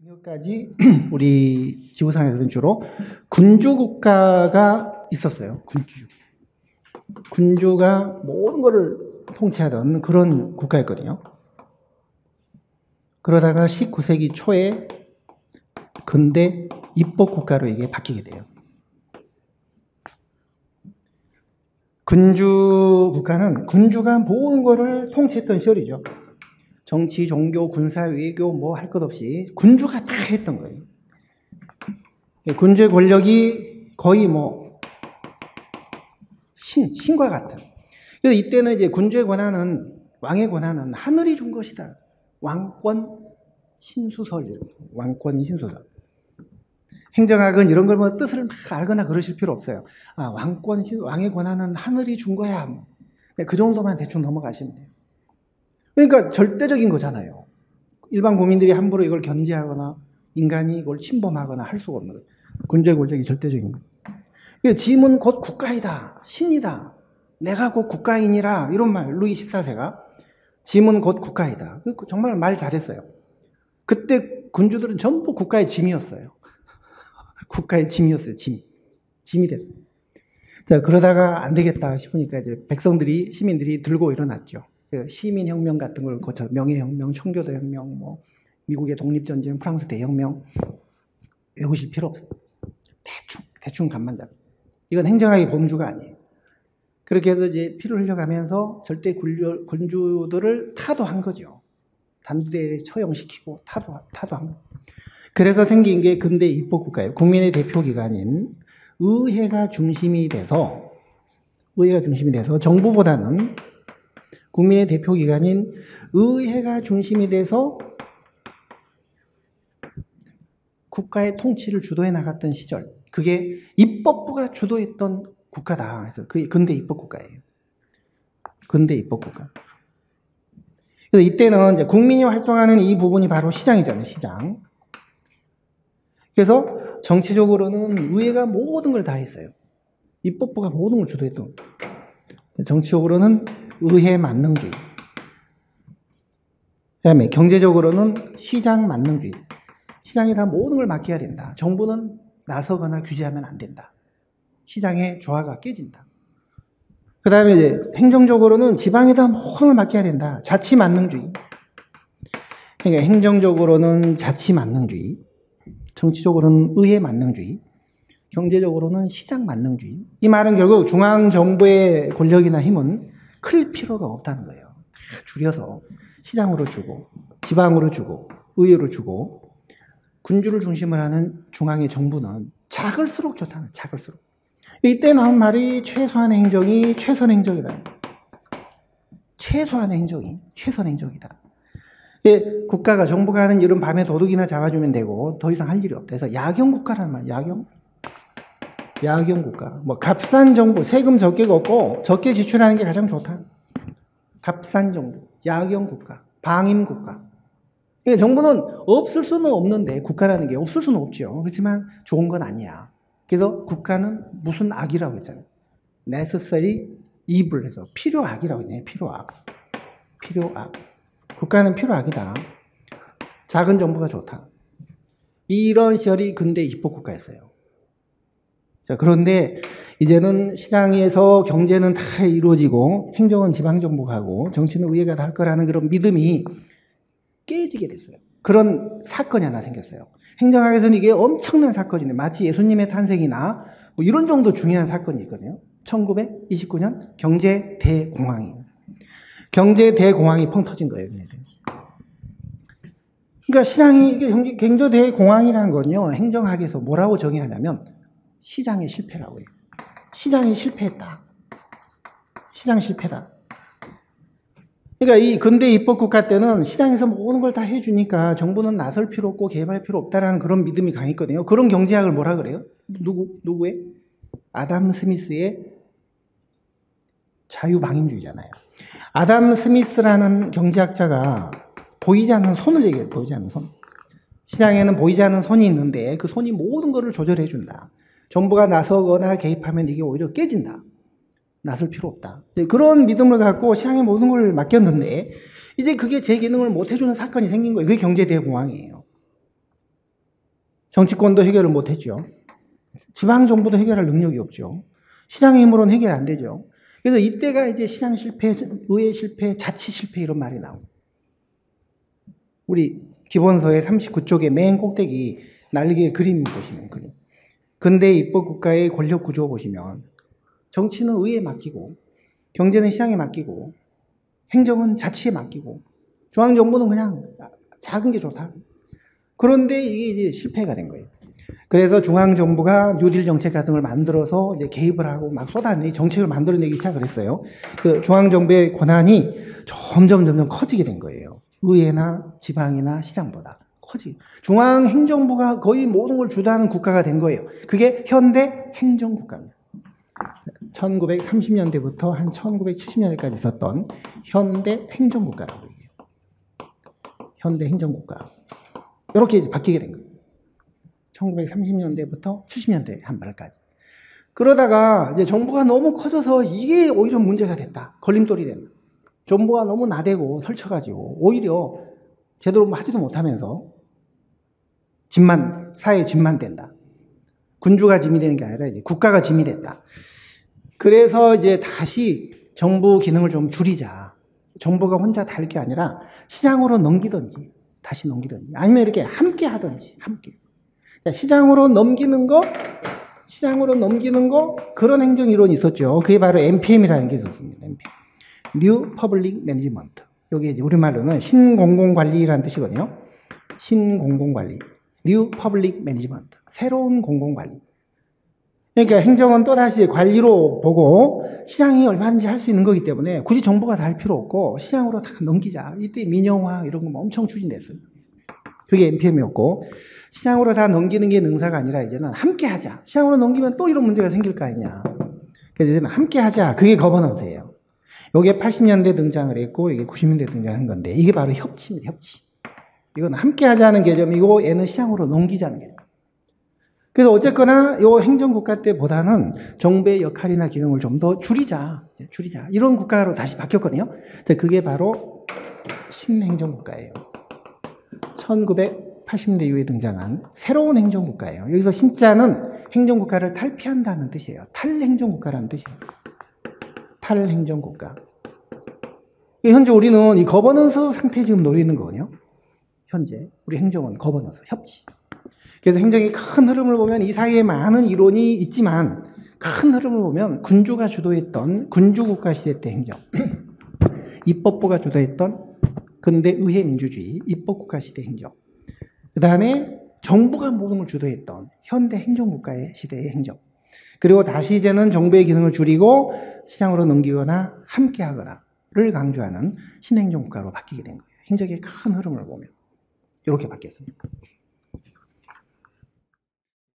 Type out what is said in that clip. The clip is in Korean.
중요까지 우리 지구상에서는 주로 군주 국가가 있었어요. 군주가 모든 것을 통치하던 그런 국가였거든요. 그러다가 19세기 초에 근대 입법 국가로 이게 바뀌게 돼요. 군주 국가는 군주가 모든 것을 통치했던 시절이죠. 정치, 종교, 군사, 외교 뭐 할 것 없이 군주가 다 했던 거예요. 군주의 권력이 거의 뭐 신과 같은. 그래서 이때는 이제 군주의 권한은, 왕의 권한은 하늘이 준 것이다. 왕권 신수설, 왕권 신수설. 행정학은 이런 걸 뭐 뜻을 막 알거나 그러실 필요 없어요. 아, 왕의 권한은 하늘이 준 거야. 그 정도만 대충 넘어가시면 돼요. 그러니까 절대적인 거잖아요. 일반 국민들이 함부로 이걸 견제하거나 인간이 이걸 침범하거나 할 수가 없는 거예요. 군주의 권력이 절대적인 거예요. 짐은 곧 국가이다. 신이다. 내가 곧 국가인이라. 이런 말, 루이 14세가. 짐은 곧 국가이다. 정말 말 잘했어요. 그때 군주들은 전부 국가의 짐이었어요. 국가의 짐이었어요. 짐이 됐어요. 자, 그러다가 안 되겠다 싶으니까 이제 시민들이 들고 일어났죠. 시민혁명 같은 걸 거쳐 명예혁명, 청교도혁명, 뭐 미국의 독립전쟁, 프랑스 대혁명 외우실 필요 없어요. 대충 감만 잡아요. 이건 행정학의 범주가 아니에요. 그렇게 해서 이제 피를 흘려가면서 절대 군주들을 타도한 거죠. 단두대에 처형시키고 타도한 거예요. 그래서 생긴 게 근대 입법국가예요. 국민의 대표기관인 의회가 중심이 돼서 정부보다는 국민의 대표기관인 의회가 중심이 돼서 국가의 통치를 주도해 나갔던 시절, 그게 입법부가 주도했던 국가다. 그래서 그게 근대 입법국가예요. 근대 입법국가. 그래서 이때는 이제 국민이 활동하는 이 부분이 바로 시장이잖아요. 시장. 그래서 정치적으로는 의회가 모든 걸 다 했어요. 입법부가 모든 걸 주도했던 거예요. 정치적으로는 의회 만능주의. 그다음에 경제적으로는 시장 만능주의. 시장이 다 모든 걸 맡겨야 된다. 정부는 나서거나 규제하면 안 된다. 시장의 조화가 깨진다. 그다음에 이제 행정적으로는 지방에다 모든 걸 맡겨야 된다. 자치 만능주의. 그러니까 행정적으로는 자치 만능주의, 정치적으로는 의회 만능주의, 경제적으로는 시장 만능주의. 이 말은 결국 중앙정부의 권력이나 힘은 클 필요가 없다는 거예요. 다 줄여서 시장으로 주고, 지방으로 주고, 의회로 주고, 군주를 중심으로 하는 중앙의 정부는 작을수록 좋다는, 작을수록. 이때 나온 말이 최소한의 행정이 최선 행정이다. 최소한의 행정이 최선 행정이다. 국가가, 정부가 하는 일은 밤에 도둑이나 잡아주면 되고 더 이상 할 일이 없다. 그래서 야경국가라는 말, 야경국가. 뭐 값싼 정부, 세금 적게 걷고 적게 지출하는 게 가장 좋다. 값싼 정부, 야경국가, 방임국가. 그러니까 정부는 없을 수는 없는데, 국가라는 게 없을 수는 없죠. 그렇지만 좋은 건 아니야. 그래서 국가는 무슨 악이라고 했잖아요. necessary evil 해서 필요악이라고 했잖아요. 필요악. 국가는 필요악이다. 작은 정부가 좋다. 이런 시절이 근대 입법국가였어요. 자, 그런데 이제는 시장에서 경제는 다 이루어지고 행정은 지방정부가 하고 정치는 의회가 다 할 거라는 그런 믿음이 깨지게 됐어요. 그런 사건이 하나 생겼어요. 행정학에서는 이게 엄청난 사건인데, 마치 예수님의 탄생이나 뭐 이런 정도 중요한 사건이 있거든요. 1929년 경제대공황이에요. 경제대공황이 펑 터진 거예요. 그러니까 이게 경제대공황이라는 건요, 행정학에서 뭐라고 정의하냐면 시장의 실패라고 해요. 시장이 실패했다. 시장 실패다. 그러니까 이 근대 입법국가 때는 시장에서 모든 걸 다 해주니까 정부는 나설 필요 없고 개발 필요 없다라는 그런 믿음이 강했거든요. 그런 경제학을 뭐라 그래요? 누구의? 아담 스미스의 자유방임주의잖아요. 아담 스미스라는 경제학자가 보이지 않는 손을 얘기해요. 보이지 않는 손. 시장에는 보이지 않는 손이 있는데 그 손이 모든 것을 조절해 준다. 정부가 나서거나 개입하면 이게 오히려 깨진다. 나설 필요 없다. 그런 믿음을 갖고 시장에 모든 걸 맡겼는데 이제 그게 제 기능을 못 해주는 사건이 생긴 거예요. 그게 경제대공황이에요. 정치권도 해결을 못했죠. 지방정부도 해결할 능력이 없죠. 시장의 힘으로는 해결 안 되죠. 그래서 이때가 이제 시장 실패, 의회 실패, 자치 실패 이런 말이 나옵니다. 우리 기본서의 39쪽의 맨 꼭대기 날개 그림 보시면 그림. 근대 입법국가의 권력 구조 보시면 정치는 의회에 맡기고 경제는 시장에 맡기고 행정은 자치에 맡기고 중앙정부는 그냥 작은 게 좋다. 그런데 이게 이제 실패가 된 거예요. 그래서 중앙정부가 뉴딜 정책 같은 걸 만들어서 이제 개입을 하고 막 쏟아내 정책을 만들어내기 시작을 했어요. 그 중앙정부의 권한이 점점 커지게 된 거예요. 의회나 지방이나 시장보다 커지. 중앙행정부가 거의 모든 걸 주도하는 국가가 된 거예요. 그게 현대 행정국가입니다. 1930년대부터 한 1970년대까지 있었던 현대 행정국가라고 얘기해요. 현대 행정국가. 이렇게 이제 바뀌게 된 거예요. 1930년대부터 70년대 한 말까지. 그러다가 이제 정부가 너무 커져서 이게 오히려 문제가 됐다. 걸림돌이 된다. 정부가 너무 나대고 설쳐가지고 오히려 제대로 하지도 못하면서 사회의 짐만 된다. 군주가 짐이 되는 게 아니라 이제 국가가 짐이 됐다. 그래서 이제 다시 정부 기능을 좀 줄이자. 정부가 혼자 다 할 게 아니라 시장으로 넘기든지 다시 넘기든지 아니면 이렇게 함께 하든지 함께. 시장으로 넘기는 거 그런 행정 이론이 있었죠. 그게 바로 NPM이라는 게 있었습니다. NPM. New Public Management. 여기 이제 우리말로는 신공공관리라는 뜻이거든요. 신공공관리. New Public Management. 새로운 공공관리. 그러니까 행정은 또다시 관리로 보고 시장이 얼마든지 할 수 있는 거기 때문에 굳이 정부가 다 할 필요 없고 시장으로 다 넘기자. 이때 민영화 이런 거 엄청 추진됐어요. 그게 NPM이었고 시장으로 다 넘기는 게 능사가 아니라 이제는 함께 하자. 시장으로 넘기면 또 이런 문제가 생길 거 아니냐. 그래서 이제는 함께 하자. 그게 거버넌스예요. 이게 80년대 등장을 했고 이게 90년대 등장한 건데 이게 바로 협치입니다. 협치. 이건 함께 하자는 개념이고 얘는 시장으로 넘기자는 개념. 그래서 어쨌거나 이 행정국가 때보다는 정부의 역할이나 기능을 좀 더 줄이자. 이런 국가로 다시 바뀌었거든요. 그게 바로 신행정국가예요. 1980년대 이후에 등장한 새로운 행정국가예요. 여기서 신자는 행정국가를 탈피한다는 뜻이에요. 탈행정국가라는 뜻이에요. 탈행정국가. 현재 우리는 이 거버넌스 상태에 지금 놓여 있는 거거든요. 현재 우리 행정은 거버넌스, 협치. 그래서 행정의 큰 흐름을 보면 이 사이에 많은 이론이 있지만 큰 흐름을 보면 군주가 주도했던 군주국가 시대 때 행정, 입법부가 주도했던 근대 의회 민주주의, 입법국가 시대 행정, 그 다음에 정부가 모든 걸 주도했던 현대 행정국가의 시대의 행정, 그리고 다시 이제는 정부의 기능을 줄이고 시장으로 넘기거나 함께하거나를 강조하는 신행정국가로 바뀌게 된 거예요. 행정의 큰 흐름을 보면 이렇게 바뀌었습니다.